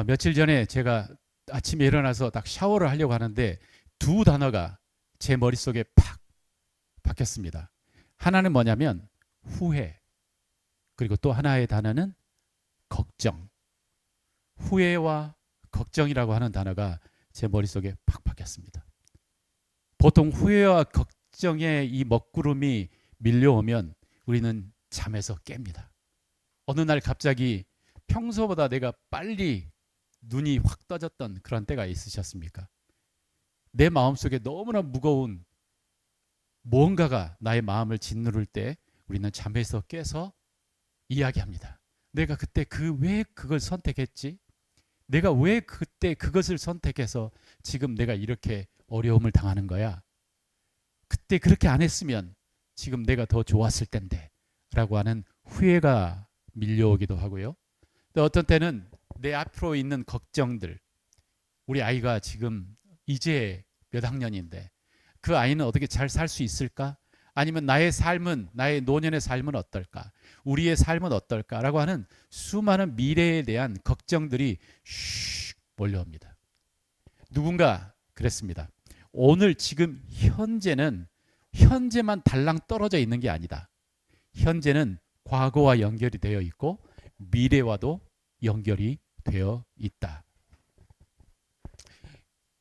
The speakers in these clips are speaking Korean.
며칠 전에 제가 아침에 일어나서 딱 샤워를 하려고 하는데 두 단어가 제 머릿속에 팍 박혔습니다. 하나는 뭐냐면 후회, 그리고 또 하나의 단어는 걱정. 후회와 걱정이라고 하는 단어가 제 머릿속에 팍 박혔습니다. 보통 후회와 걱정의 이 먹구름이 밀려오면 우리는 잠에서 깹니다. 어느 날 갑자기 평소보다 내가 빨리 눈이 확 떠졌던 그런 때가 있으셨습니까? 내 마음속에 너무나 무거운 무언가가 나의 마음을 짓누를 때 우리는 잠에서 깨서 이야기합니다. 내가 그때 왜 그걸 선택했지? 내가 왜 그때 그것을 선택해서 지금 내가 이렇게 어려움을 당하는 거야? 그때 그렇게 안 했으면 지금 내가 더 좋았을 텐데 라고 하는 후회가 밀려오기도 하고요. 또 어떤 때는 내 앞으로 있는 걱정들, 우리 아이가 지금 이제 몇 학년인데 그 아이는 어떻게 잘 살 수 있을까? 아니면 나의 삶은, 나의 노년의 삶은 어떨까? 우리의 삶은 어떨까라고 하는 수많은 미래에 대한 걱정들이 슉 몰려옵니다. 누군가 그랬습니다. 오늘 지금 현재만 달랑 떨어져 있는 게 아니다. 현재는 과거와 연결이 되어 있고 미래와도 연결이 되어 있다.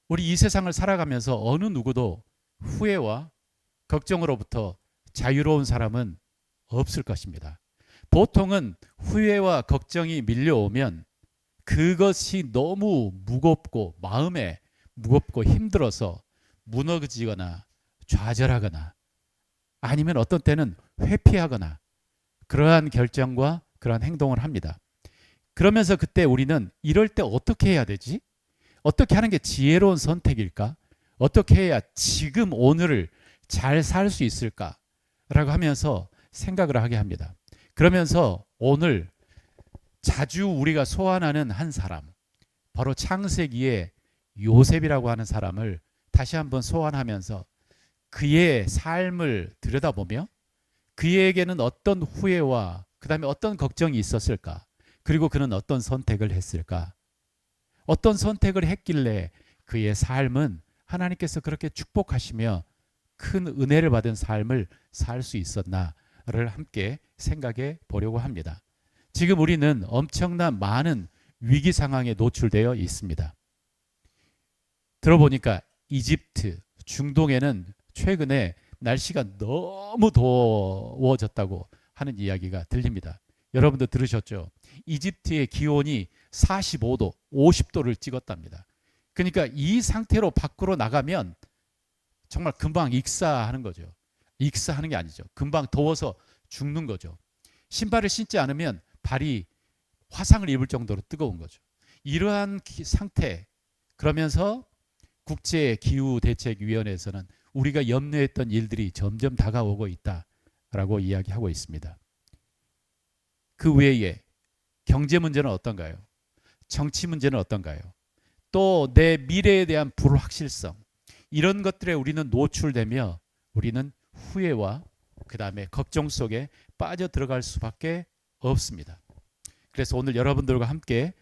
우리 이 세상을 살아가면서 어느 누구도 후회와 걱정으로부터 자유로운 사람은 없을 것입니다. 보통은 후회와 걱정이 밀려오면 그것이 너무 무겁고 마음에 무겁고 힘들어서 무너지거나 좌절하거나 아니면 어떤 때는 회피하거나 그러한 결정과 그러한 행동을 합니다. 그러면서 그때 우리는 이럴 때 어떻게 해야 되지? 어떻게 하는 게 지혜로운 선택일까? 어떻게 해야 지금 오늘을 잘 살 수 있을까? 라고 하면서 생각을 하게 합니다. 그러면서 오늘 자주 우리가 소환하는 한 사람, 바로 창세기의 요셉이라고 하는 사람을 다시 한번 소환하면서 그의 삶을 들여다보며 그에게는 어떤 후회와 그 다음에 어떤 걱정이 있었을까? 그리고 그는 어떤 선택을 했을까? 어떤 선택을 했길래 그의 삶은 하나님께서 그렇게 축복하시며 큰 은혜를 받은 삶을 살 수 있었나를 함께 생각해 보려고 합니다. 지금 우리는 엄청난 많은 위기 상황에 노출되어 있습니다. 들어보니까 이집트, 중동에는 최근에 날씨가 너무 더워졌다고 하는 이야기가 들립니다. 여러분도 들으셨죠? 이집트의 기온이 45도, 50도를 찍었답니다. 그러니까 이 상태로 밖으로 나가면 정말 금방 익사하는 거죠. 익사하는 게 아니죠. 금방 더워서 죽는 거죠. 신발을 신지 않으면 발이 화상을 입을 정도로 뜨거운 거죠. 이러한 상태, 그러면서 국제기후대책위원회에서는 우리가 염려했던 일들이 점점 다가오고 있다라고 이야기하고 있습니다. 그 외에 경제 문제는 어떤가요? 정치 문제는 어떤가요? 또 내 미래에 대한 불확실성, 이런 것들에 우리는 노출되며 우리는 후회와 그 다음에 걱정 속에 빠져 들어갈 수밖에 없습니다. 그래서 오늘 여러분들과 함께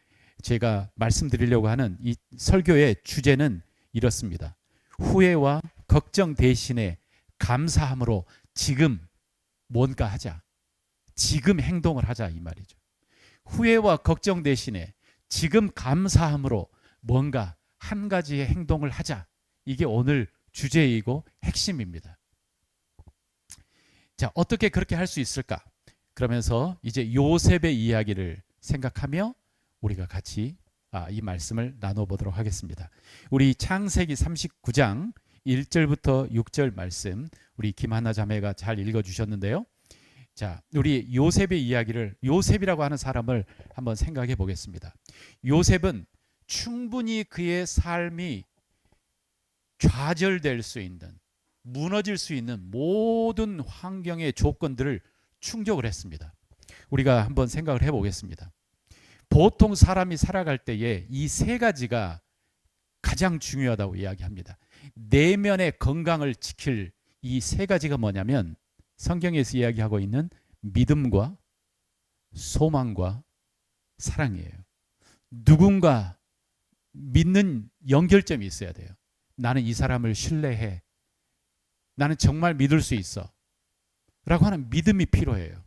제가 말씀드리려고 하는 이 설교의 주제는 이렇습니다. 후회와 걱정 대신에 감사함으로 지금 뭔가 하자. 지금 행동을 하자 이 말이죠. 후회와 걱정 대신에 지금 감사함으로 뭔가 한 가지의 행동을 하자. 이게 오늘 주제이고 핵심입니다. 자, 어떻게 그렇게 할 수 있을까? 그러면서 이제 요셉의 이야기를 생각하며 우리가 같이 이 말씀을 나눠보도록 하겠습니다. 우리 창세기 39장 1절부터 6절 말씀 우리 김하나 자매가 잘 읽어주셨는데요. 자, 우리 요셉의 이야기를, 요셉이라고 하는 사람을 한번 생각해 보겠습니다. 요셉은 충분히 그의 삶이 좌절될 수 있는, 무너질 수 있는 모든 환경의 조건들을 충족을 했습니다. 우리가 한번 생각을 해보겠습니다. 보통 사람이 살아갈 때에 이 세 가지가 가장 중요하다고 이야기합니다. 내면의 건강을 지킬 이 세 가지가 뭐냐면 성경에서 이야기하고 있는 믿음과 소망과 사랑이에요. 누군가 믿는 연결점이 있어야 돼요. 나는 이 사람을 신뢰해. 나는 정말 믿을 수 있어. 라고 하는 믿음이 필요해요.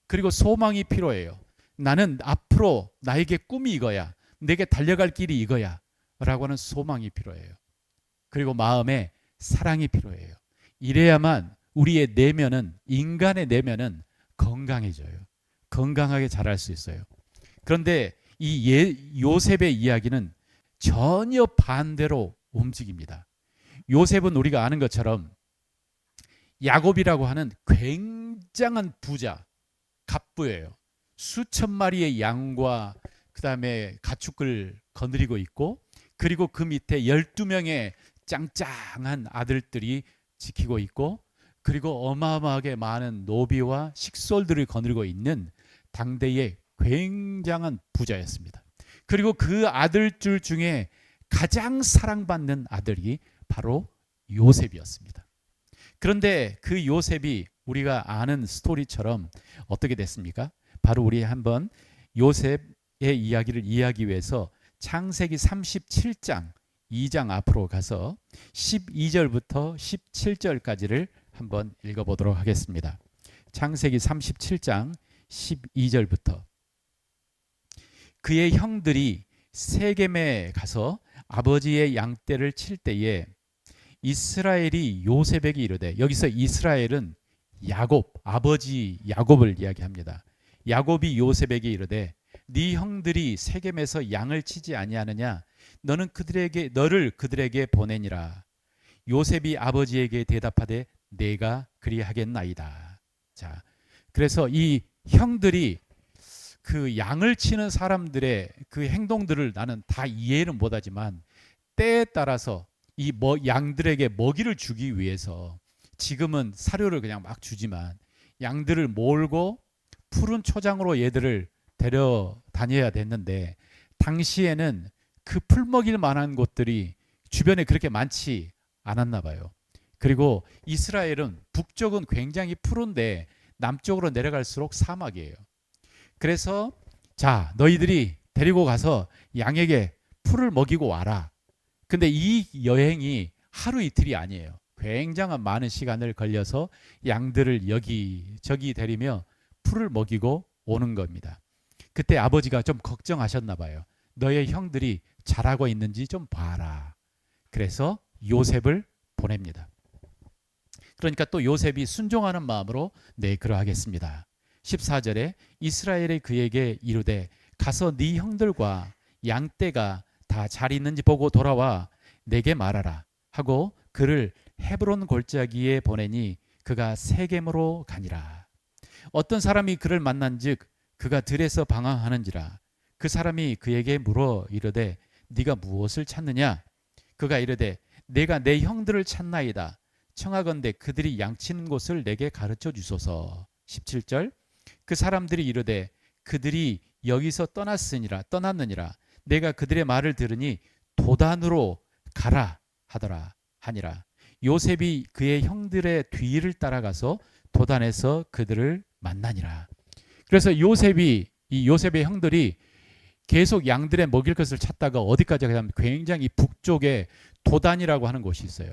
그리고 소망이 필요해요. 나는 앞으로 나에게 꿈이 이거야. 내게 달려갈 길이 이거야. 라고 하는 소망이 필요해요. 그리고 마음에 사랑이 필요해요. 이래야만 우리의 내면은, 인간의 내면은 건강해져요. 건강하게 자랄 수 있어요. 그런데 이 요셉의 이야기는 전혀 반대로 움직입니다. 요셉은 우리가 아는 것처럼 야곱이라고 하는 굉장한 부자, 갑부예요. 수천 마리의 양과 그 다음에 가축을 거느리고 있고, 그리고 그 밑에 12명의 짱짱한 아들들이 지키고 있고, 그리고 어마어마하게 많은 노비와 식솔들을 거느리고 있는 당대의 굉장한 부자였습니다. 그리고 그 아들들 중에 가장 사랑받는 아들이 바로 요셉이었습니다. 그런데 그 요셉이 우리가 아는 스토리처럼 어떻게 됐습니까? 바로 우리 한번 요셉의 이야기를 이해하기 위해서 창세기 37장 2장 앞으로 가서 12절부터 17절까지를 한번 읽어보도록 하겠습니다. 창세기 37장 12절부터 그의 형들이 세겜에 가서 아버지의 양떼를 칠 때에 이스라엘이 요셉에게 이르되, 여기서 이스라엘은 야곱, 아버지 야곱을 이야기합니다. 야곱이 요셉에게 이르되 네 형들이 세겜에서 양을 치지 아니하느냐? 너를 그들에게 보내니라. 요셉이 아버지에게 대답하되 내가 그리하겠나이다. 자, 그래서 이 형들이 그 양을 치는 사람들의 그 행동들을 나는 다 이해는 못하지만 때에 따라서 이 양들에게 먹이를 주기 위해서 지금은 사료를 그냥 막 주지만 양들을 몰고 푸른 초장으로 얘들을 데려다녀야 됐는데 당시에는 그 풀 먹일 만한 곳들이 주변에 그렇게 많지 않았나 봐요. 그리고 이스라엘은 북쪽은 굉장히 푸른데 남쪽으로 내려갈수록 사막이에요. 그래서 자, 너희들이 데리고 가서 양에게 풀을 먹이고 와라. 근데 이 여행이 하루 이틀이 아니에요. 굉장한 많은 시간을 걸려서 양들을 여기저기 데리며 풀을 먹이고 오는 겁니다. 그때 아버지가 좀 걱정하셨나 봐요. 너의 형들이 잘하고 있는지 좀 봐라. 그래서 요셉을 보냅니다. 그러니까 또 요셉이 순종하는 마음으로 네, 그러하겠습니다. 14절에 이스라엘이 그에게 이르되 가서 네 형들과 양떼가 다 잘 있는지 보고 돌아와 내게 말하라 하고 그를 헤브론 골짜기에 보내니 그가 세겜으로 가니라. 어떤 사람이 그를 만난즉 그가 들에서 방황하는지라. 그 사람이 그에게 물어 이르되 네가 무엇을 찾느냐? 그가 이르되 내가 내 형들을 찾나이다. 청하건대 그들이 양치는 곳을 내게 가르쳐 주소서. 17절 그 사람들이 이르되 그들이 여기서 떠났느니라. 내가 그들의 말을 들으니 도단으로 가라 하니라. 요셉이 그의 형들의 뒤를 따라가서 도단에서 그들을 만나니라. 그래서 요셉의 형들이 계속 양들의 먹일 것을 찾다가 어디까지 가냐면 굉장히 북쪽에 도단이라고 하는 곳이 있어요.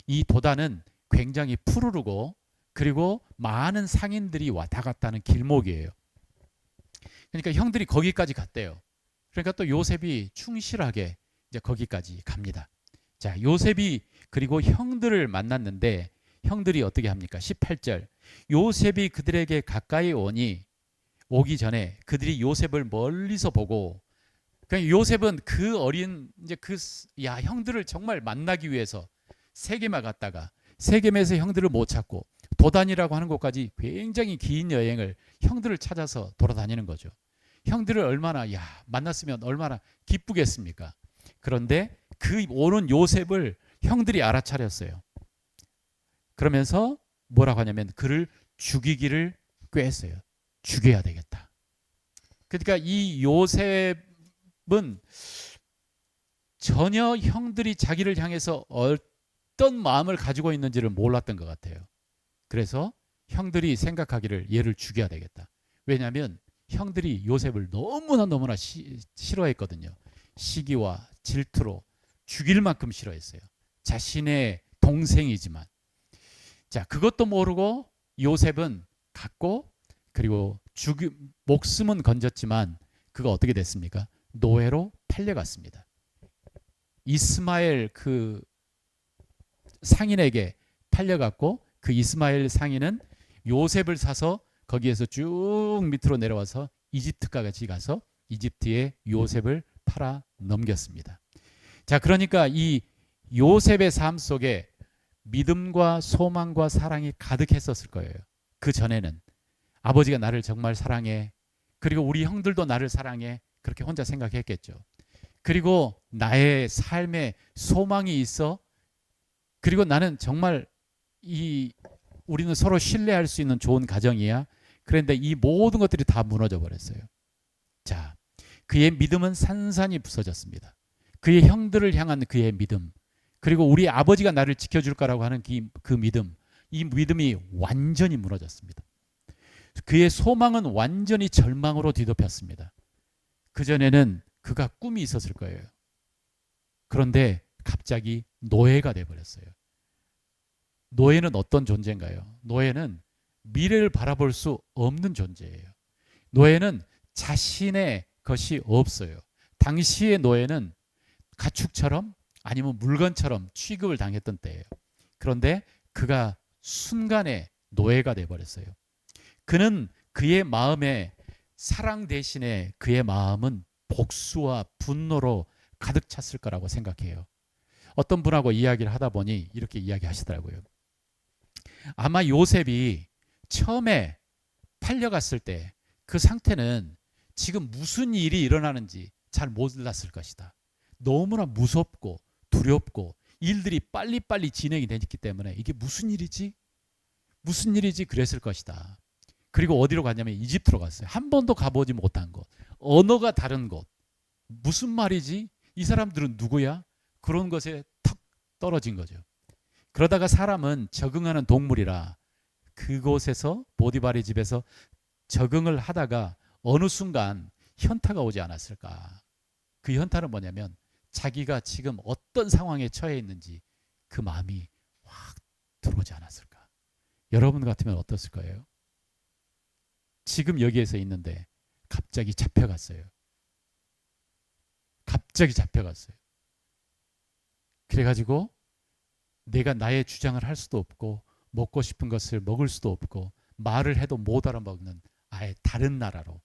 이 도단은 굉장히 푸르르고 그리고 많은 상인들이 왔다 갔다 하는 길목이에요. 그러니까 형들이 거기까지 갔대요. 그러니까 또 요셉이 충실하게 이제 거기까지 갑니다. 자, 요셉이 그리고 형들을 만났는데 형들이 어떻게 합니까? 18절 요셉이 그들에게 가까이 오기 전에 그들이 요셉을 멀리서 보고, 그러니까 요셉은 그 어린 이제 형들을 정말 만나기 위해서 세겜에 갔다가 세겜에서 형들을 못 찾고 도단이라고 하는 곳까지 굉장히 긴 여행을 형들을 찾아서 돌아다니는 거죠. 형들을 얼마나 만났으면 얼마나 기쁘겠습니까? 그런데 그 오는 요셉을 형들이 알아차렸어요. 그러면서 뭐라고 하냐면 그를 죽이기를 꾀했어요. 죽여야 되겠다. 그러니까 이 요셉은 전혀 형들이 자기를 향해서 어떤 마음을 가지고 있는지를 몰랐던 것 같아요. 그래서 형들이 생각하기를 얘를 죽여야 되겠다. 왜냐하면 형들이 요셉을 너무나 싫어했거든요. 시기와 질투로 죽일 만큼 싫어했어요. 자신의 동생이지만. 자, 그것도 모르고 요셉은 갔고, 그리고 목숨은 건졌지만 그가 어떻게 됐습니까? 노예로 팔려갔습니다. 이스마엘 그 상인에게 팔려갔고, 그 이스마엘 상인은 요셉을 사서 거기에서 쭉 밑으로 내려와서 이집트까지 가서 이집트에 요셉을 팔아 넘겼습니다. 자, 그러니까 이 요셉의 삶 속에 믿음과 소망과 사랑이 가득했었을 거예요. 그 전에는 아버지가 나를 정말 사랑해, 그리고 우리 형들도 나를 사랑해, 그렇게 혼자 생각했겠죠. 그리고 나의 삶에 소망이 있어, 그리고 나는 정말 우리는 서로 신뢰할 수 있는 좋은 가정이야. 그런데 이 모든 것들이 다 무너져 버렸어요. 자, 그의 믿음은 산산이 부서졌습니다. 그의 형들을 향한 그의 믿음, 그리고 우리 아버지가 나를 지켜줄 거라고 하는 그 믿음, 이 믿음이 완전히 무너졌습니다. 그의 소망은 완전히 절망으로 뒤덮였습니다. 그전에는 그가 꿈이 있었을 거예요. 그런데 갑자기 노예가 돼버렸어요. 노예는 어떤 존재인가요? 노예는 미래를 바라볼 수 없는 존재예요. 노예는 자신의 것이 없어요. 당시의 노예는 가축처럼 아니면 물건처럼 취급을 당했던 때예요. 그런데 그가 순간에 노예가 돼버렸어요. 그는 그의 마음에 사랑 대신에 그의 마음은 복수와 분노로 가득 찼을 거라고 생각해요. 어떤 분하고 이야기를 하다 보니 이렇게 이야기하시더라고요. 아마 요셉이 처음에 팔려갔을 때 그 상태는 지금 무슨 일이 일어나는지 잘 몰랐을 것이다. 너무나 무섭고 두렵고 일들이 빨리빨리 진행이 되기 때문에 이게 무슨 일이지? 무슨 일이지? 그랬을 것이다. 그리고 어디로 갔냐면 이집트로 갔어요. 한 번도 가보지 못한 곳. 언어가 다른 곳. 무슨 말이지? 이 사람들은 누구야? 그런 것에 턱 떨어진 거죠. 그러다가 사람은 적응하는 동물이라 그곳에서 보디발의 집에서 적응을 하다가 어느 순간 현타가 오지 않았을까. 그 현타는 뭐냐면 자기가 지금 어떤 상황에 처해 있는지 그 마음이 확 들어오지 않았을까. 여러분 같으면 어떻을 거예요? 지금 여기에서 있는데 갑자기 잡혀갔어요. 갑자기 잡혀갔어요. 그래가지고 내가 나의 주장을 할 수도 없고 먹고 싶은 것을 먹을 수도 없고 말을 해도 못 알아먹는 아예 다른 나라로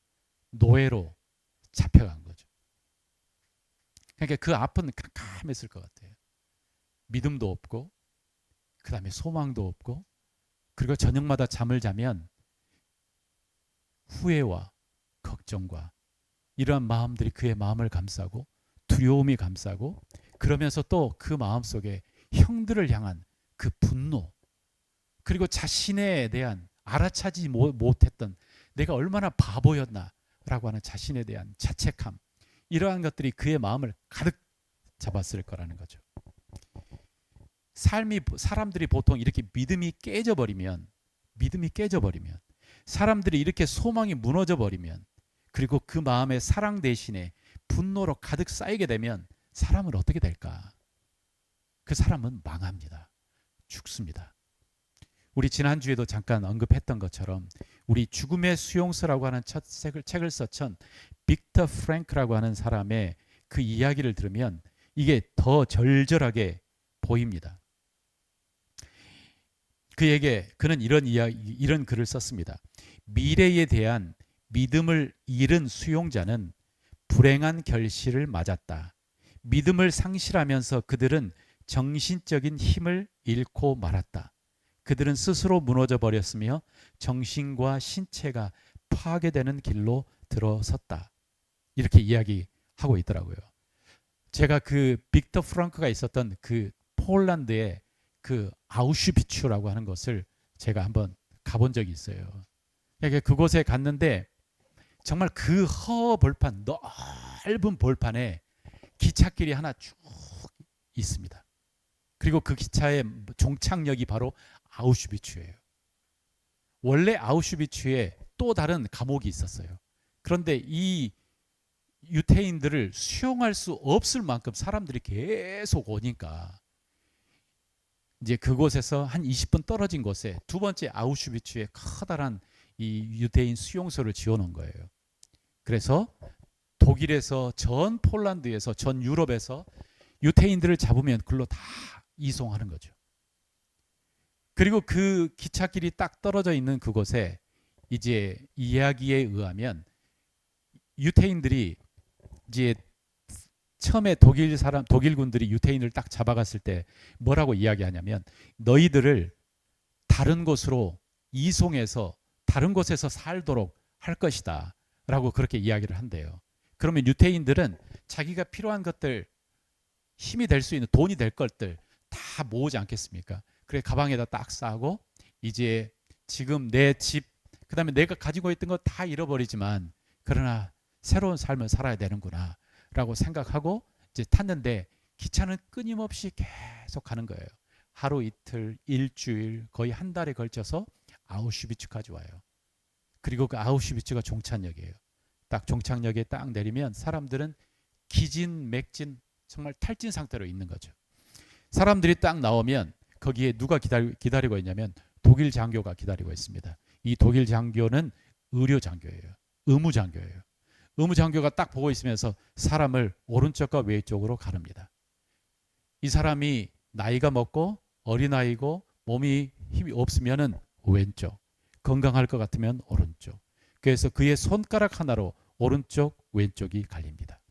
노예로 잡혀간 거죠. 그러니까 그 앞은 캄캄했을 것 같아요. 믿음도 없고 그 다음에 소망도 없고, 그리고 저녁마다 잠을 자면 후회와 걱정과 이러한 마음들이 그의 마음을 감싸고 두려움이 감싸고, 그러면서 또 그 마음속에 형들을 향한 그 분노, 그리고 자신에 대한 알아차지 못했던 내가 얼마나 바보였나라고 하는 자신에 대한 자책함, 이러한 것들이 그의 마음을 가득 잡았을 거라는 거죠. 사람들이 보통 이렇게 믿음이 깨져버리면, 사람들이 이렇게 소망이 무너져버리면, 그리고 그 마음에 사랑 대신에 분노로 가득 쌓이게 되면 사람은 어떻게 될까? 그 사람은 망합니다. 죽습니다. 우리 지난주에도 잠깐 언급했던 것처럼 우리 죽음의 수용소라고 하는 첫 책을 썼던 빅터 프랭크라고 하는 사람의 그 이야기를 들으면 이게 더 절절하게 보입니다. 그는 이런 글을 썼습니다. 미래에 대한 믿음을 잃은 수용자는 불행한 결실을 맞았다. 믿음을 상실하면서 그들은 정신적인 힘을 잃고 말았다. 그들은 스스로 무너져 버렸으며 정신과 신체가 파괴되는 길로 들어섰다. 이렇게 이야기하고 있더라고요. 제가 그 빅터 프랑크가 있었던 그 폴란드의 그 아우슈비츠라고 하는 곳을 제가 한번 가본 적이 있어요. 그러니까 그곳에 갔는데 정말 그 허벌판, 넓은 벌판에 기찻길이 하나 쭉 있습니다. 그리고 그 기차의 종착역이 바로 아우슈비츠예요. 원래 아우슈비츠에 또 다른 감옥이 있었어요. 그런데 이 유태인들을 수용할 수 없을 만큼 사람들이 계속 오니까 이제 그곳에서 한 20분 떨어진 곳에 두 번째 아우슈비츠에 커다란 이 유대인 수용소를 지어놓은 거예요. 그래서 독일에서 전 폴란드에서 전 유럽에서 유태인들을 잡으면 글로 다 이송하는 거죠. 그리고 그 기찻길이 딱 떨어져 있는 그곳에 이제 이야기에 의하면 유태인들이 이제 처음에 독일군들이 유태인을 딱 잡아갔을 때 뭐라고 이야기하냐면 너희들을 다른 곳으로 이송해서 다른 곳에서 살도록 할 것이다 라고 그렇게 이야기를 한대요. 그러면 유태인들은 자기가 필요한 것들, 힘이 될 수 있는 돈이 될 것들 다 모으지 않겠습니까? 그래 가방에다 딱 싸고 이제 지금 내 집, 그 다음에 내가 가지고 있던 거 다 잃어버리지만 그러나 새로운 삶을 살아야 되는구나 라고 생각하고 이제 탔는데 기차는 끊임없이 계속 가는 거예요. 하루 이틀, 일주일, 거의 한 달에 걸쳐서 아우슈비츠까지 와요. 그리고 그 아우슈비츠가 종착역이에요. 딱 종착역에 딱 내리면 사람들은 기진맥진 정말 탈진 상태로 있는 거죠. 사람들이 딱 나오면 거기에 누가 기다리고 있냐면 독일 장교가 기다리고 있습니다. 이 독일 장교는 의료 장교예요. 의무 장교예요. 의무 장교가 딱 보고 있으면서 사람을 오른쪽과 왼쪽으로 가릅니다. 이 사람이 나이가 먹고 어린아이고 몸이 힘이 없으면은 왼쪽, 건강할 것 같으면 오른쪽. 그래서 그의 손가락 하나로 오른쪽, 왼쪽이 갈립니다.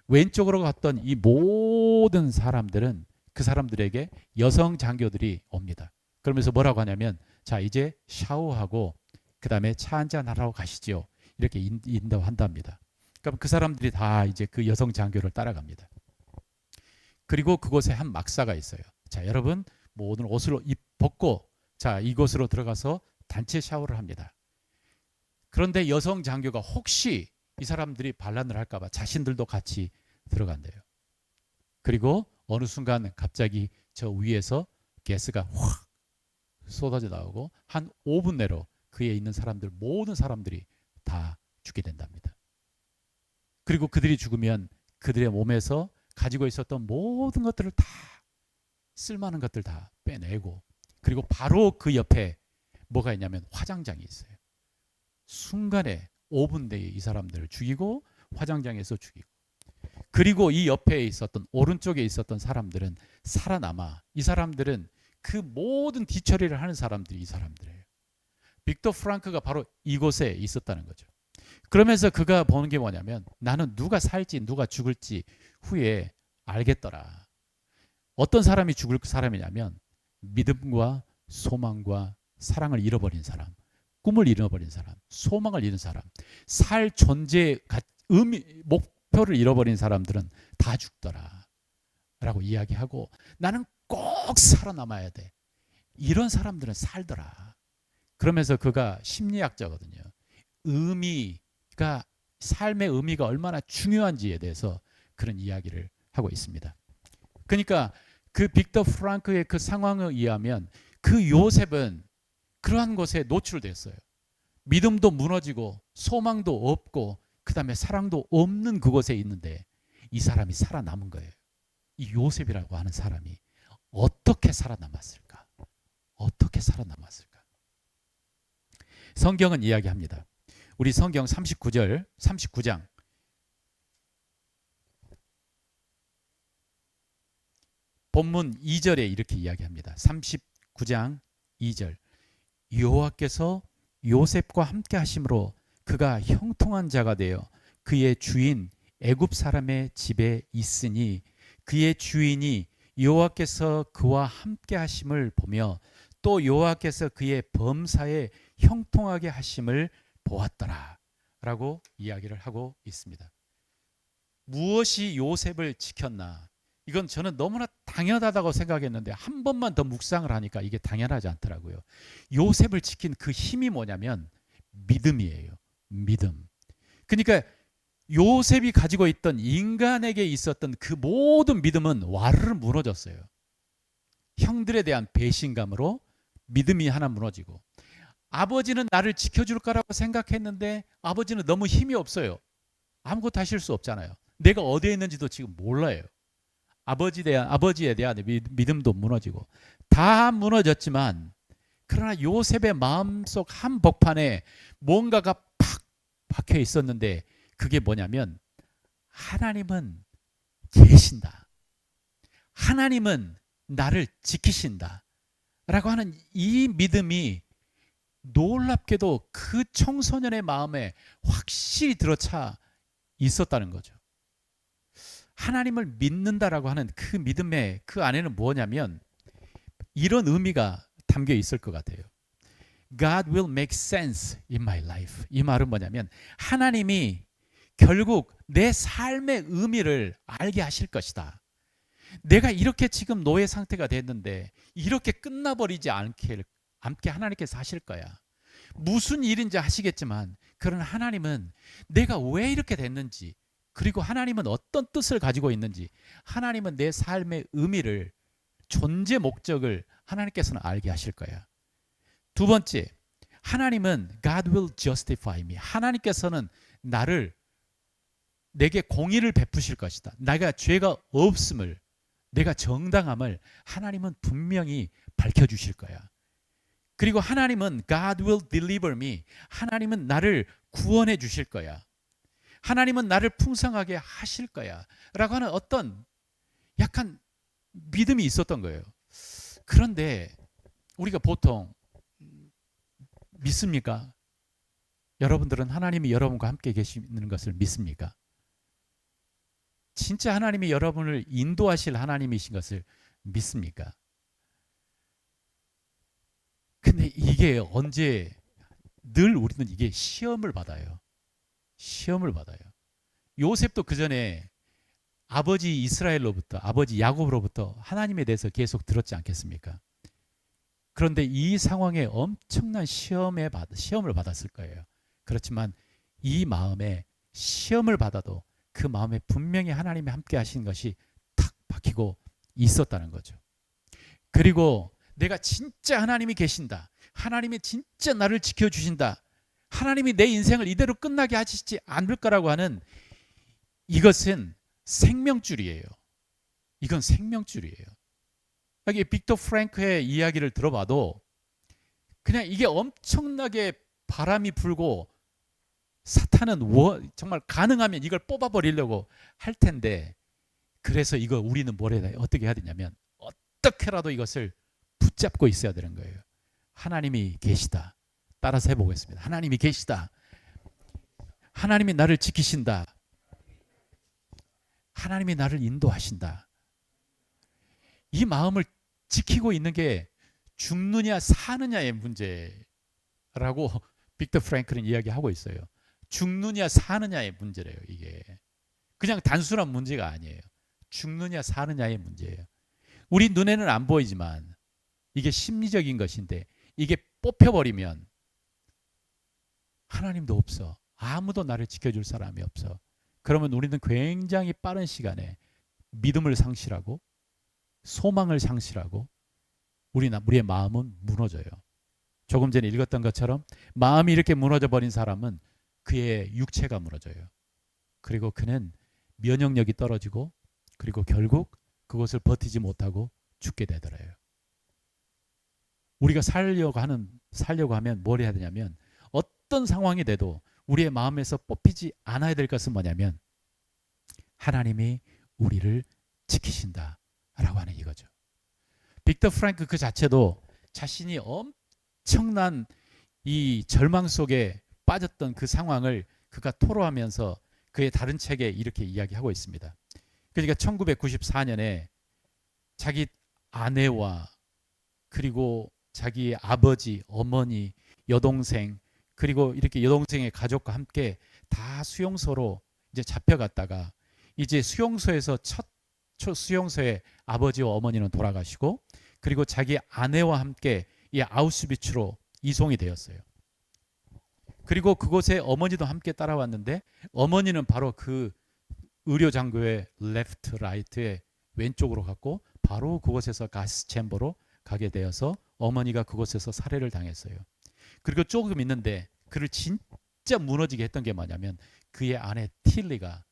왼쪽으로 갔던 이 모든 사람들은 그 사람들에게 여성 장교들이 옵니다. 그러면서 뭐라고 하냐면 자 이제 샤워하고 그 다음에 차 한잔 하러 가시죠. 이렇게 인도한답니다. 그럼 그 사람들이 다 이제 그 여성 장교를 따라갑니다. 그리고 그곳에 한 막사가 있어요. 자 여러분 모든 옷을 벗고 자 이곳으로 들어가서 단체 샤워를 합니다. 그런데 여성 장교가 혹시 이 사람들이 반란을 할까봐 자신들도 같이 들어간대요. 그리고 어느 순간 갑자기 저 위에서 가스가 확 쏟아져 나오고 한 5분 내로 그에 있는 사람들 모든 사람들이 다 죽게 된답니다. 그리고 그들이 죽으면 그들의 몸에서 가지고 있었던 모든 것들을 다 쓸만한 것들 다 빼내고 그리고 바로 그 옆에 뭐가 있냐면 화장장이 있어요. 순간에 5분 내에 이 사람들을 죽이고 화장장에서 죽이고 그리고 이 옆에 있었던 오른쪽에 있었던 사람들은 살아남아. 이 사람들은 그 모든 뒤처리를 하는 사람들이 이 사람들이에요. 빅터 프랑크가 바로 이곳에 있었다는 거죠. 그러면서 그가 보는 게 뭐냐면 나는 누가 살지 누가 죽을지 후에 알겠더라. 어떤 사람이 죽을 사람이냐면 믿음과 소망과 사랑을 잃어버린 사람, 꿈을 잃어버린 사람, 소망을 잃은 사람, 살 존재의 의미, 목표를 잃어버린 사람들은 다 죽더라 라고 이야기하고 나는 꼭 살아남아야 돼. 이런 사람들은 살더라. 그러면서 그가 심리학자거든요. 의미가 삶의 의미가 얼마나 중요한지에 대해서 그런 이야기를 하고 있습니다. 그러니까 그 빅터 프랑크의 그 상황에 의하면 그 요셉은 그러한 것에 노출됐어요. 믿음도 무너지고 소망도 없고 그 다음에 사랑도 없는 그곳에 있는데 이 사람이 살아남은 거예요. 이 요셉이라고 하는 사람이 어떻게 살아남았을까? 어떻게 살아남았을까? 성경은 이야기합니다. 우리 성경 39장 본문 2절에 이렇게 이야기합니다. 39장 2절 여호와께서 요셉과 함께 하심으로 그가 형통한 자가 되어 그의 주인 애굽 사람의 집에 있으니 그의 주인이 여호와께서 그와 함께 하심을 보며 또 여호와께서 그의 범사에 형통하게 하심을 보았더라 라고 이야기를 하고 있습니다. 무엇이 요셉을 지켰나? 이건 저는 너무나 당연하다고 생각했는데 한 번만 더 묵상을 하니까 이게 당연하지 않더라고요. 요셉을 지킨 그 힘이 뭐냐면 믿음이에요. 믿음. 그러니까 요셉이 가지고 있던 인간에게 있었던 그 모든 믿음은 와르르 무너졌어요. 형들에 대한 배신감으로 믿음이 하나 무너지고 아버지는 나를 지켜줄 거라고 생각했는데 아버지는 너무 힘이 없어요. 아무것도 하실 수 없잖아요. 내가 어디에 있는지도 지금 몰라요. 아버지에 대한 믿음도 무너지고 다 무너졌지만, 그러나 요셉의 마음속 한복판에 뭔가가 팍 박혀 있었는데, 그게 뭐냐면 하나님은 계신다, 하나님은 나를 지키신다 라고 하는 이 믿음이 놀랍게도 그 청소년의 마음에 확실히 들어차 있었다는 거죠. 하나님을 믿는다라고 하는 그 믿음의 그 안에는 뭐냐면 이런 의미가 담겨 있을 것 같아요. God will make sense in my life. 이 말은 뭐냐면 하나님이 결국 내 삶의 의미를 알게 하실 것이다. 내가 이렇게 지금 노예 상태가 됐는데 이렇게 끝나버리지 않게 하나님께서 하실 거야. 무슨 일인지 하시겠지만, 그러나 하나님은 내가 왜 이렇게 됐는지, 그리고 하나님은 어떤 뜻을 가지고 있는지, 하나님은 내 삶의 의미를, 존재 목적을 하나님께서는 알게 하실 거야. 두 번째, 하나님은 God will justify me. 하나님께서는 내게 공의를 베푸실 것이다. 내가 죄가 없음을, 내가 정당함을 하나님은 분명히 밝혀주실 거야. 그리고 하나님은 God will deliver me. 하나님은 나를 구원해 주실 거야. 하나님은 나를 풍성하게 하실 거야 라고 하는 어떤 약간 믿음이 있었던 거예요. 그런데 우리가 보통 믿습니까? 여러분들은 하나님이 여러분과 함께 계시는 것을 믿습니까? 진짜 하나님이 여러분을 인도하실 하나님이신 것을 믿습니까? 근데 이게 언제, 늘 우리는 이게 시험을 받아요. 시험을 받아요. 요셉도 그 전에 아버지 이스라엘로부터, 아버지 야곱으로부터 하나님에 대해서 계속 들었지 않겠습니까? 그런데 이 상황에 엄청난 시험을 받았을 거예요. 그렇지만 이 마음에 시험을 받아도 그 마음에 분명히 하나님이 함께 하신 것이 탁 박히고 있었다는 거죠. 그리고 내가 진짜 하나님이 계신다, 하나님이 진짜 나를 지켜주신다, 하나님이 내 인생을 이대로 끝나게 하시지 않을 거라고 하는, 이것은 생명줄이에요. 이건 생명줄이에요. 여기 빅터 프랭크의 이야기를 들어봐도 그냥 이게 엄청나게 바람이 불고 사탄은 정말 가능하면 이걸 뽑아버리려고 할 텐데, 그래서 이거 우리는 어떻게 해야 되냐면 어떻게라도 이것을 붙잡고 있어야 되는 거예요. 하나님이 계시다. 따라서 해보겠습니다. 하나님이 계시다. 하나님이 나를 지키신다. 하나님이 나를 인도하신다. 이 마음을 지키고 있는 게 죽느냐 사느냐의 문제라고 빅터 프랭클은 이야기하고 있어요. 죽느냐 사느냐의 문제래요. 이게 그냥 단순한 문제가 아니에요. 죽느냐 사느냐의 문제예요. 우리 눈에는 안 보이지만 이게 심리적인 것인데, 이게 뽑혀버리면 하나님도 없어, 아무도 나를 지켜줄 사람이 없어. 그러면 우리는 굉장히 빠른 시간에 믿음을 상실하고 소망을 상실하고 우리의 마음은 무너져요. 조금 전에 읽었던 것처럼 마음이 이렇게 무너져 버린 사람은 그의 육체가 무너져요. 그리고 그는 면역력이 떨어지고, 그리고 결국 그것을 버티지 못하고 죽게 되더래요. 우리가 살려고 하면 뭘 해야 되냐면, 어떤 상황이 돼도 우리의 마음에서 뽑히지 않아야 될 것은 뭐냐면 하나님이 우리를 지키신다라고 하는 이거죠. 빅터 프랭크 그 자체도 자신이 엄청난 이 절망 속에 빠졌던 그 상황을 그가 토로하면서 그의 다른 책에 이렇게 이야기하고 있습니다. 그러니까 1994년에 자기 아내와 그리고 자기 아버지, 어머니, 여동생, 그리고 이렇게 여동생의 가족과 함께 다 수용소로 이제 잡혀갔다가, 이제 수용소에서 첫 수용소에 아버지와 어머니는 돌아가시고, 그리고 자기 아내와 함께 이 아우슈비츠로 이송이 되었어요. 그리고 그곳에 어머니도 함께 따라왔는데, 어머니는 바로 그 의료 장교의 레프트, 라이트의 왼쪽으로 갔고, 바로 그곳에서 가스 챔버로 가게 되어서 어머니가 그곳에서 살해를 당했어요. 그리고 조금 있는데 그를 진짜 무너지게 했던 게 뭐냐면 그의 아내 틸리가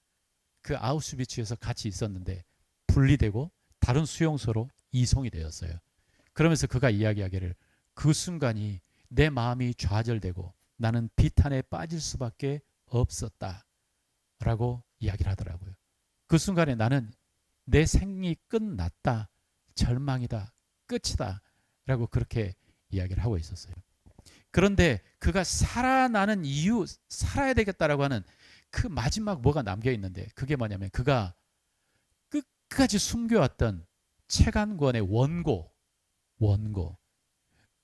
그 아우슈비츠에서 같이 있었는데 분리되고 다른 수용소로 이송이 되었어요. 그러면서 그가 이야기하기를 그 순간이 내 마음이 좌절되고 나는 비탄에 빠질 수밖에 없었다 라고 이야기를 하더라고요. 그 순간에 나는 내 생이 끝났다, 절망이다, 끝이다 라고 그렇게 이야기를 하고 있었어요. 그런데 그가 살아나는 이유, 살아야 되겠다라고 하는 그 마지막 뭐가 남겨 있는데 그게 뭐냐면 그가 끝까지 숨겨왔던 책 한 권의 원고,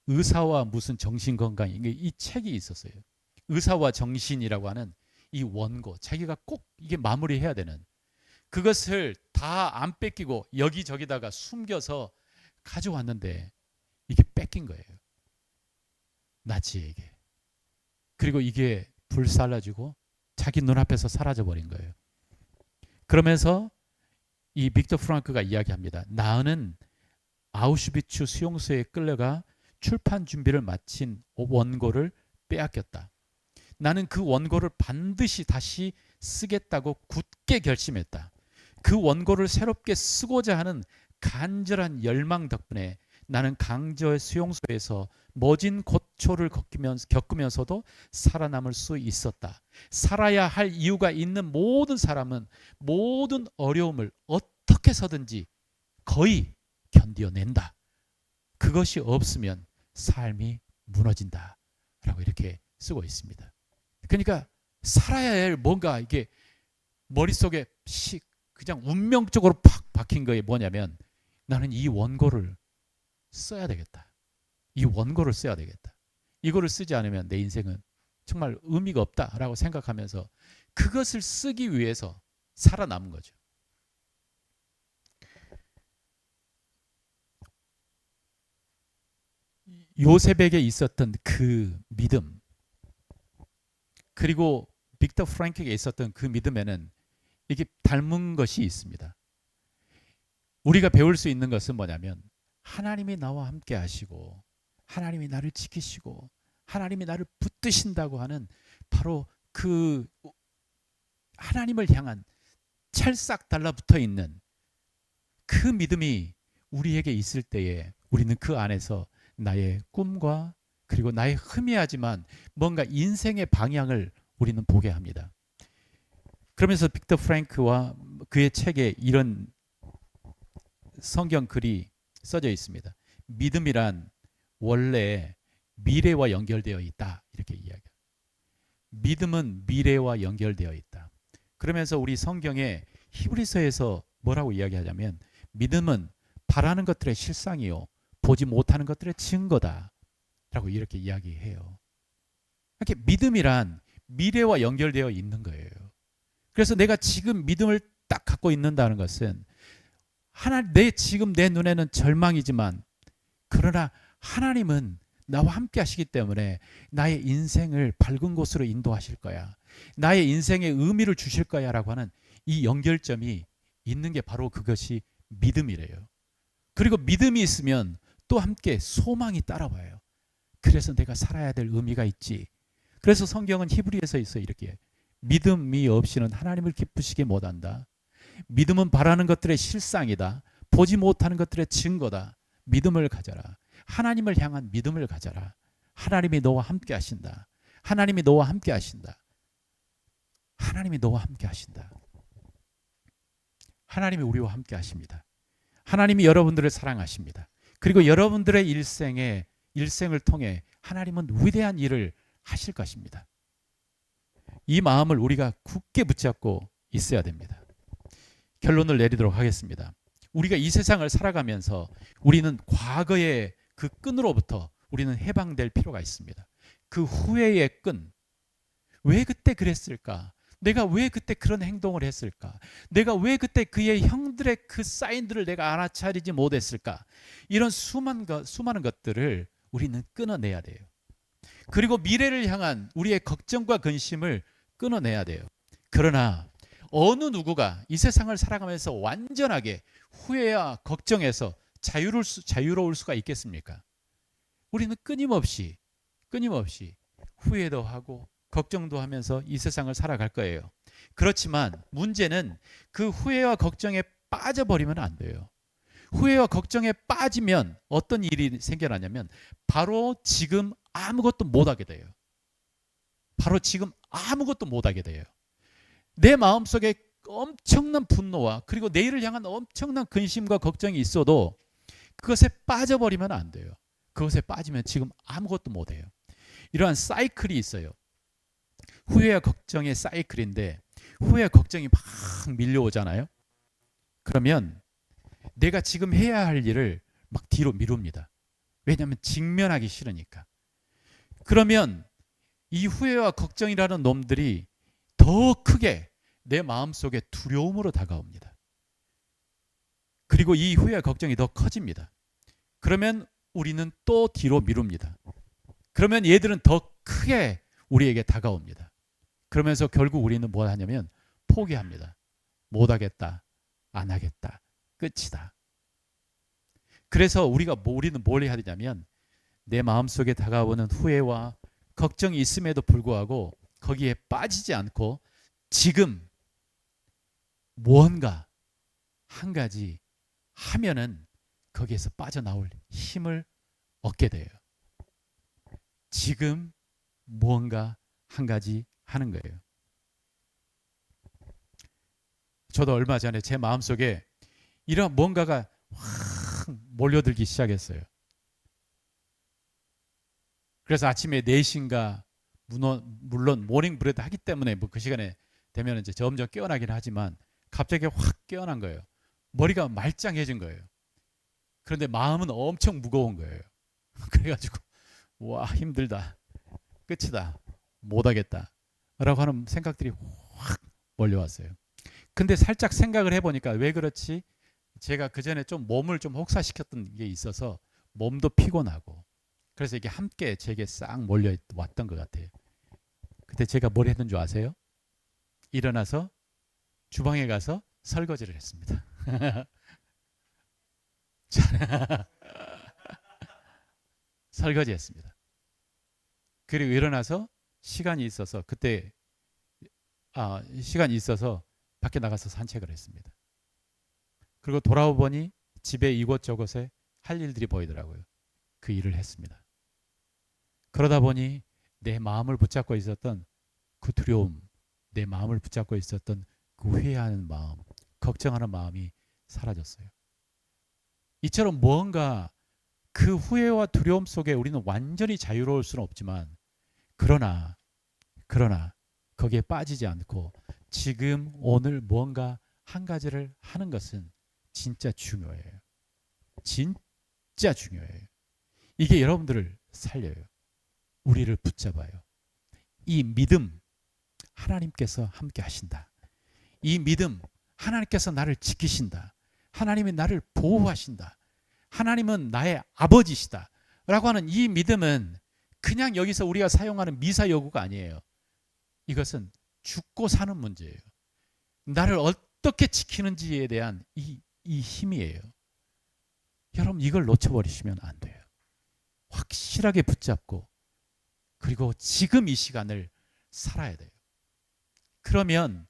의사와 무슨 정신건강, 이 책이 있었어요. 의사와 정신이라고 하는 이 원고, 자기가 꼭 이게 마무리해야 되는 그것을 다 안 뺏기고 여기저기다가 숨겨서 가져왔는데 이게 뺏긴 거예요. 나치에게. 그리고 이게 불살라지고 자기 눈앞에서 사라져버린 거예요. 그러면서 이 빅터 프랑크가 이야기합니다. 나는 아우슈비츠 수용소에 끌려가 출판 준비를 마친 원고를 빼앗겼다. 나는 그 원고를 반드시 다시 쓰겠다고 굳게 결심했다. 그 원고를 새롭게 쓰고자 하는 간절한 열망 덕분에 나는 강저 수용소에서 모진 고초를 겪으면서도 살아남을 수 있었다. 살아야 할 이유가 있는 모든 사람은 모든 어려움을 어떻게 해서든지 거의 견뎌낸다. 그것이 없으면 삶이 무너진다. 라고 이렇게 쓰고 있습니다. 그러니까 살아야 할 뭔가 이게 머릿속에 그냥 운명적으로 팍 박힌 거에 뭐냐면 나는 이 원고를 써야 되겠다. 이 원고를 써야 되겠다. 이거를 쓰지 않으면 내 인생은 정말 의미가 없다라고 생각하면서 그것을 쓰기 위해서 살아남은 거죠. 요셉에게 있었던 그 믿음, 그리고 빅터 프랭크에게 있었던 그 믿음에는 이게 닮은 것이 있습니다. 우리가 배울 수 있는 것은 뭐냐면 하나님이 나와 함께 하시고 하나님이 나를 지키시고 하나님이 나를 붙드신다고 하는 바로 그 하나님을 향한 찰싹 달라붙어 있는 그 믿음이 우리에게 있을 때에 우리는 그 안에서 나의 꿈과 그리고 나의 희미하지만 뭔가 인생의 방향을 우리는 보게 합니다. 그러면서 빅터 프랭크와 그의 책에 이런 성경 글이 써져 있습니다. 믿음이란 원래 미래와 연결되어 있다. 이렇게 이야기해요. 믿음은 미래와 연결되어 있다. 그러면서 우리 성경에 히브리서에서 뭐라고 이야기하냐면 믿음은 바라는 것들의 실상이요 보지 못하는 것들의 증거다. 라고 이렇게 이야기해요. 이렇게 믿음이란 미래와 연결되어 있는 거예요. 그래서 내가 지금 믿음을 딱 갖고 있는다는 것은 지금 내 눈에는 절망이지만 그러나 하나님은 나와 함께 하시기 때문에 나의 인생을 밝은 곳으로 인도하실 거야. 나의 인생에 의미를 주실 거야 라고 하는 이 연결점이 있는 게 바로 그것이 믿음이래요. 그리고 믿음이 있으면 또 함께 소망이 따라와요. 그래서 내가 살아야 될 의미가 있지. 그래서 성경은 히브리에서 있어 이렇게 믿음이 없이는 하나님을 기쁘시게 못한다. 믿음은 바라는 것들의 실상이다. 보지 못하는 것들의 증거다. 믿음을 가져라. 하나님을 향한 믿음을 가져라. 하나님이 너와 함께 하신다. 하나님이 너와 함께 하신다. 하나님이 너와 함께 하신다. 하나님이 우리와 함께 하십니다. 하나님이 여러분들을 사랑하십니다. 그리고 여러분들의 일생을 통해 하나님은 위대한 일을 하실 것입니다. 이 마음을 우리가 굳게 붙잡고 있어야 됩니다. 결론을 내리도록 하겠습니다. 우리가 이 세상을 살아가면서 우리는 과거의 그 끈으로부터 우리는 해방될 필요가 있습니다. 그 후회의 끈. 왜 그때 그랬을까? 내가 왜 그때 그런 행동을 했을까? 내가 왜 그때 그의 형들의 그 사인들을 내가 알아차리지 못했을까? 이런 수많은 것들을 우리는 끊어내야 돼요. 그리고 미래를 향한 우리의 걱정과 근심을 끊어내야 돼요. 그러나 어느 누구가 이 세상을 살아가면서 완전하게 후회와 걱정에서 자유로울 수가 있겠습니까? 우리는 끊임없이 끊임없이 후회도 하고 걱정도 하면서 이 세상을 살아갈 거예요. 그렇지만 문제는 그 후회와 걱정에 빠져버리면 안 돼요. 후회와 걱정에 빠지면 어떤 일이 생겨나냐면 바로 지금 아무것도 못하게 돼요. 바로 지금 아무것도 못하게 돼요. 내 마음속에 엄청난 분노와 그리고 내일을 향한 엄청난 근심과 걱정이 있어도 그것에 빠져버리면 안 돼요. 그것에 빠지면 지금 아무것도 못해요. 이러한 사이클이 있어요. 후회와 걱정의 사이클인데 후회와 걱정이 막 밀려오잖아요. 그러면 내가 지금 해야 할 일을 막 뒤로 미룹니다. 왜냐하면 직면하기 싫으니까. 그러면 이 후회와 걱정이라는 놈들이 더 크게 내 마음속에 두려움으로 다가옵니다. 그리고 이 후회와 걱정이 더 커집니다. 그러면 우리는 또 뒤로 미룹니다. 그러면 얘들은 더 크게 우리에게 다가옵니다. 그러면서 결국 우리는 뭘 하냐면 포기합니다. 못하겠다. 안 하겠다. 끝이다. 그래서 우리는 뭘 해야 되냐면 내 마음속에 다가오는 후회와 걱정이 있음에도 불구하고 거기에 빠지지 않고 지금 무언가 한 가지 하면은 거기에서 빠져나올 힘을 얻게 돼요. 지금 무언가 한 가지 하는 거예요. 저도 얼마 전에 제 마음속에 이런 뭔가가 확 몰려들기 시작했어요. 그래서 아침에 4시인가 물론 모닝 브레드 하기 때문에 뭐 그 시간에 되면 이제 점점 깨어나긴 하지만 갑자기 확 깨어난 거예요. 머리가 말짱해진 거예요. 그런데 마음은 엄청 무거운 거예요. 그래가지고 와 힘들다. 끝이다. 못하겠다. 라고 하는 생각들이 확 몰려왔어요. 근데 살짝 생각을 해보니까 왜 그렇지? 제가 그전에 좀 몸을 좀 혹사시켰던 게 있어서 몸도 피곤하고 그래서 이게 함께 제게 싹 몰려왔던 것 같아요. 그때 제가 뭘 했는 줄 아세요? 일어나서 주방에 가서 설거지를 했습니다. 설거지했습니다. 그리고 일어나서 시간이 있어서 그때 시간이 있어서 밖에 나가서 산책을 했습니다. 그리고 돌아오 보니 집에 이곳저곳에 할 일들이 보이더라고요. 그 일을 했습니다. 그러다 보니 내 마음을 붙잡고 있었던 그 두려움, 내 마음을 붙잡고 있었던 그 회의하는 마음, 걱정하는 마음이 사라졌어요. 이처럼 무언가 그 후회와 두려움 속에 우리는 완전히 자유로울 수는 없지만 그러나 거기에 빠지지 않고 지금 오늘 무언가 한 가지를 하는 것은 진짜 중요해요. 진짜 중요해요. 이게 여러분들을 살려요. 우리를 붙잡아요. 이 믿음 하나님께서 함께 하신다. 이 믿음 하나님께서 나를 지키신다. 하나님이 나를 보호하신다. 하나님은 나의 아버지시다. 라고 하는 이 믿음은 그냥 여기서 우리가 사용하는 미사여구가 아니에요. 이것은 죽고 사는 문제예요. 나를 어떻게 지키는지에 대한 이 힘이에요. 여러분 이걸 놓쳐버리시면 안 돼요. 확실하게 붙잡고 그리고 지금 이 시간을 살아야 돼요. 그러면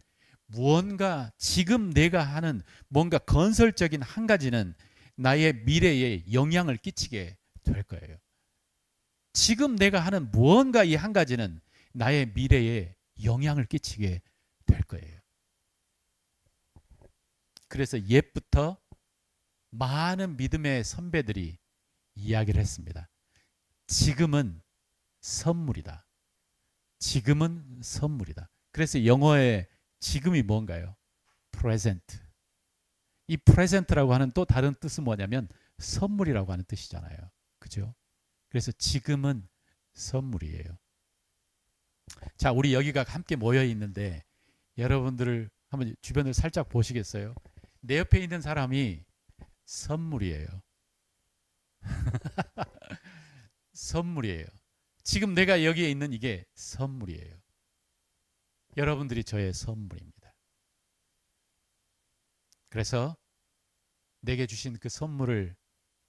무언가 지금 내가 하는 뭔가 건설적인 한 가지는 나의 미래에 영향을 끼치게 될 거예요. 지금 내가 하는 무언가 이 한 가지는 나의 미래에 영향을 끼치게 될 거예요. 그래서 옛부터 많은 믿음의 선배들이 이야기를 했습니다. 지금은 선물이다. 지금은 선물이다. 그래서 영어의 지금이 뭔가요? present. 이 present라고 하는 또 다른 뜻은 뭐냐면 선물이라고 하는 뜻이잖아요. 그죠? 그래서 지금은 선물이에요. 자, 우리 여기가 함께 모여 있는데 여러분들을 한번 주변을 살짝 보시겠어요? 내 옆에 있는 사람이 선물이에요. 선물이에요. 지금 내가 여기에 있는 이게 선물이에요. 여러분들이 저의 선물입니다. 그래서 내게 주신 그 선물을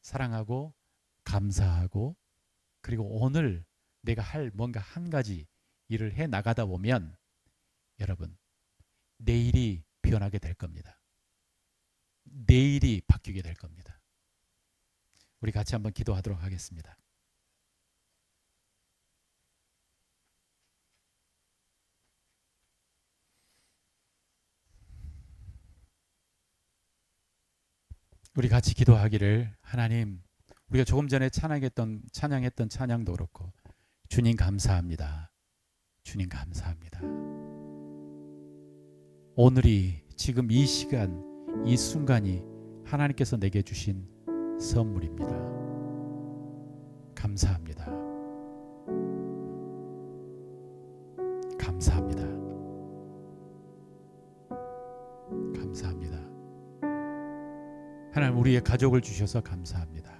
사랑하고 감사하고 그리고 오늘 내가 할 뭔가 한 가지 일을 해 나가다 보면 여러분 내일이 변하게 될 겁니다. 내일이 바뀌게 될 겁니다. 우리 같이 한번 기도하도록 하겠습니다. 우리 같이 기도하기를 하나님, 우리가 조금 전에 찬양했던 찬양도 그렇고 주님 감사합니다. 주님 감사합니다. 오늘이 지금 이 시간 이 순간이 하나님께서 내게 주신 선물입니다. 감사합니다. 감사합니다. 감사합니다. 하나님 우리의 가족을 주셔서 감사합니다.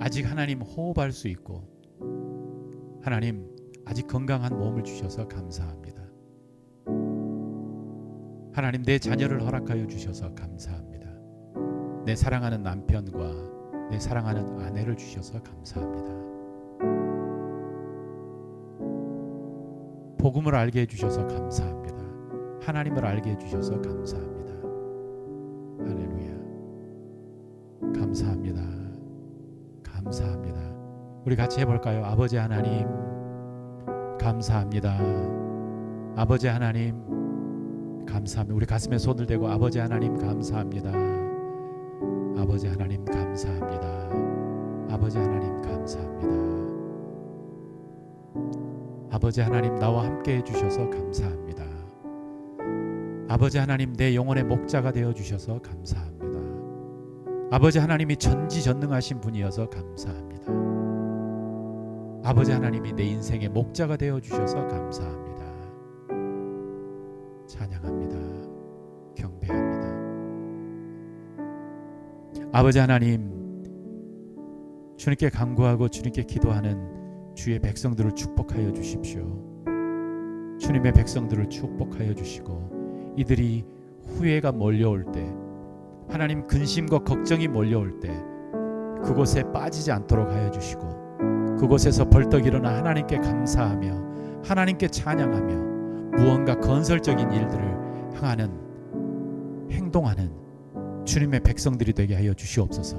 아직 하나님 호흡할 수 있고 하나님 아직 건강한 몸을 주셔서 감사합니다. 하나님 내 자녀를 허락하여 주셔서 감사합니다. 내 사랑하는 남편과 내 사랑하는 아내를 주셔서 감사합니다. 복음을 알게 해주셔서 감사합니다. 하나님을 알게 해주셔서 감사합니다. 할렐루야. 감사합니다. 감사합니다. 우리 같이 해볼까요? 아버지 하나님 감사합니다. 아버지 하나님 감사합니다. 우리 가슴에 손을 대고 아버지 하나님 감사합니다. 아버지 하나님 감사합니다. 아버지 하나님 감사합니다. 아버지 하나님 나와 함께 해주셔서 감사합니다. 아버지 하나님 내 영혼의 목자가 되어주셔서 감사합니다. 아버지 하나님이 전지전능하신 분이어서 감사합니다. 아버지 하나님이 내 인생의 목자가 되어주셔서 감사합니다. 찬양합니다. 경배합니다. 아버지 하나님 주님께 간구하고 주님께 기도하는 주의 백성들을 축복하여 주십시오. 주님의 백성들을 축복하여 주시고 이들이 후회가 몰려올 때 하나님 근심과 걱정이 몰려올 때 그곳에 빠지지 않도록 하여 주시고 그곳에서 벌떡 일어나 하나님께 감사하며 하나님께 찬양하며 무언가 건설적인 일들을 향하는 행동하는 주님의 백성들이 되게 하여 주시옵소서.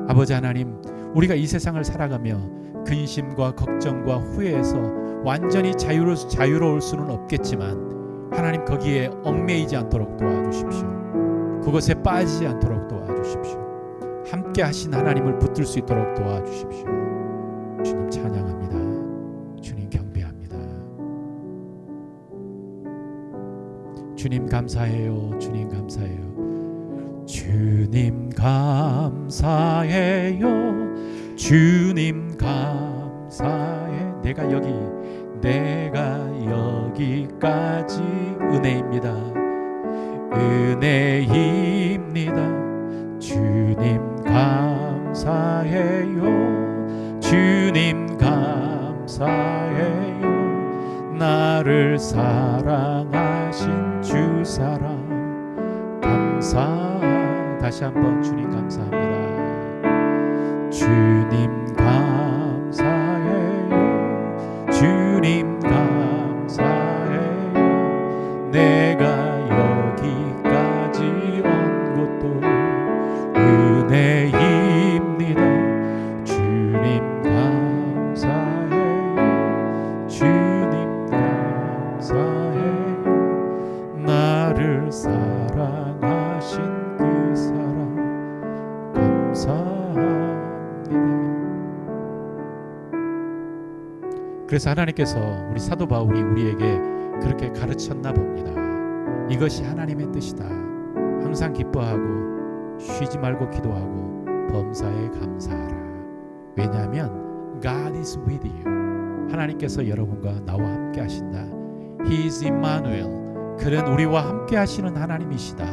아버지 하나님 우리가 이 세상을 살아가며 근심과 걱정과 후회에서 완전히 자유로울 수는 없겠지만 하나님 거기에 얽매이지 않도록 도와주십시오. 그것에 빠지지 않도록 도와주십시오. 함께 하신 하나님을 붙들 수 있도록 도와주십시오. 주님 찬양합니다. 주님 경배합니다. 주님 감사해요. 주님 감사해요. 주님 감사해요. 주님 감사해. 내가 여기까지 은혜입니다. 은혜입니다. 주님 감사해요. 주님 감사해요. 나를 사랑하신 주 사랑 다시 한번 주님 감사합니다. 주님 감사해요. 주님 감사해요. 내가 여기까지 온 것도 은혜입니다. 주님 감사해요. 주님 감사해요. 나를 사랑하신 그 사랑 감사합니다. 그래서 하나님께서 우리 사도 바울이 우리에게 그렇게 가르쳤나 봅니다. 이것이 하나님의 뜻이다. 항상 기뻐하고 쉬지 말고 기도하고 범사에 감사하라. 왜냐하면 God is with you. 하나님께서 여러분과 나와 함께 하신다. He is Emmanuel. 그는 우리와 함께 하시는 하나님이시다.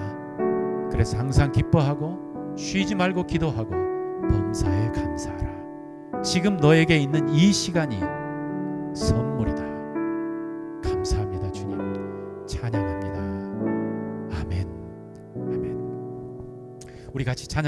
그래서 항상 기뻐하고 쉬지 말고 기도하고 범사에 감사하라. 지금 너에게 있는 이 시간이 선물이다. 감사합니다. 주님 찬양합니다. 아멘. 아멘. 우리 같이 찬양